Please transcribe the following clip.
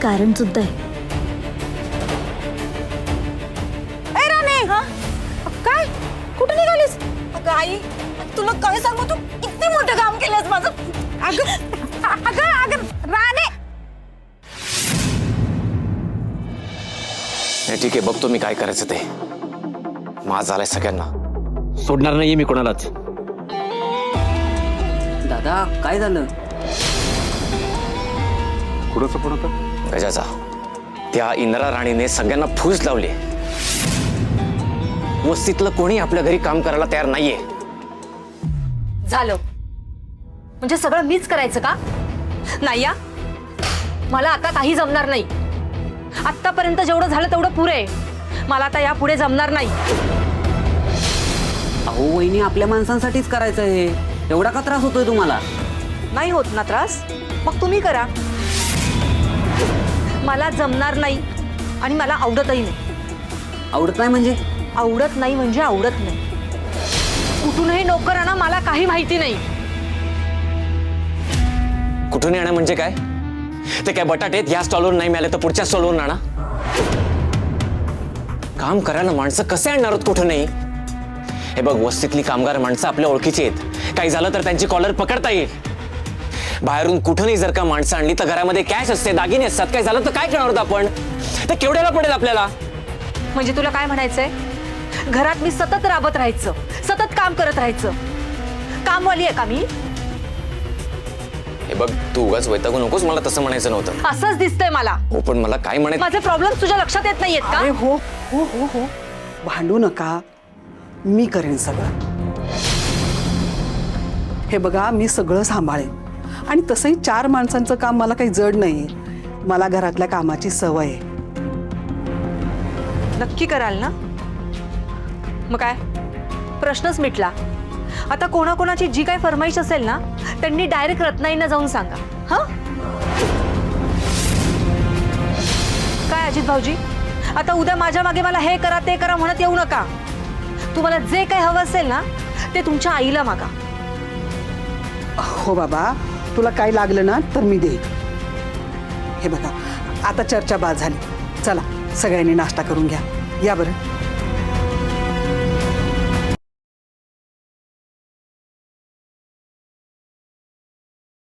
कारण सुद्धा आहे. काय कुठे निघालीस? अगं आई, तुला काय सांगू, तू किती मोठं काम केलंस माझं. अगं राणे. ठीक आहे, बघतो मी काय करायचं ते. माझं आलंय सगळ्यांना, सोडणार नाहीये मी कोणालाच. दादा काय झालं? कुणाचा फोन होता? गजाचा. त्या इंदिरा राणीने सगळ्यांना फूस लावली. वस्तीतलं कोणी आपल्या घरी काम करायला तयार नाहीये. झालं म्हणजे सगळं मीच करायचं का? नाही या, मला आता काही जमणार नाही. आतापर्यंत जेवढं झालं तेवढं पुरे. मला आता या पुढे जमणार नाही. अहो वहिनी, आपल्या माणसांसाठीच करायचं हे. एवढा का त्रास होतोय तुम्हाला? नाही होत ना त्रास? मग तुम्ही करा. मला जमणार नाही आणि मला आवडतही नाही. आवडत नाही म्हणजे? आवडत नाही म्हणजे आवडत नाही. कुठूनही नोकर आणा, मला काही माहिती नाही. कुठून येणं म्हणजे काय? ते काय बटाटे या स्टॉलवर नाही मिळाले तर पुढच्या स्टॉलवर आणा. काम करायला माणसं कसे आणणार आहोत कुठूनही? हे बघ, वस्तीतली कामगार माणसं आपल्या ओळखीची आहेत. काही झालं तर त्यांची कॉलर पकडता येईल. बाहेरून कुठूनही जर का माणसं आणली तर घरामध्ये कॅश असते, दागिने असतात. काय झालं तर काय करणार आहोत आपण? ते केवढ्याला पडेल आपल्याला? म्हणजे तुला काय म्हणायचंय? घरात मी सतत राबत राहायचं, सतत काम करत राहायचं. कामवाली आहे का मी? हे बघ, तू उगाच वैतागू नकोस. मला तसं म्हणायचं नव्हतं. असंच दिसतंय मला. हो, पण मला काय म्हणायचं? माझे प्रॉब्लेम तुझ्या लक्षात येत नाहीयेत का? अरे हो हो हो हो, भांडू नका. मी करेन सगळं. हे बघा, मी सगळं सांभाळेन. आणि तसंही 4 माणसांचं काम मला काही जड नाही. मला घरातल्या कामाची सवय आहे. नक्की कराल ना? मग काय, प्रश्नच मिटला. आता कोणाकोणाची जी काही फरमाईश असेल ना, त्यांनी डायरेक्ट रत्नाईंना जाऊन सांगा. हा काय अजित भाऊजी, आता उद्या माझ्या मागे मला हे करा ते करा म्हणत येऊ नका. तुम्हाला जे काही हवं असेल ना, ते तुमच्या आईला मागा. हो बाबा, तुला काय लागलं ना तर मी देईन. हे बघा, आता चर्चा बाद झाली. चला सगळ्यांनी नाश्ता करून घ्या. या बरं.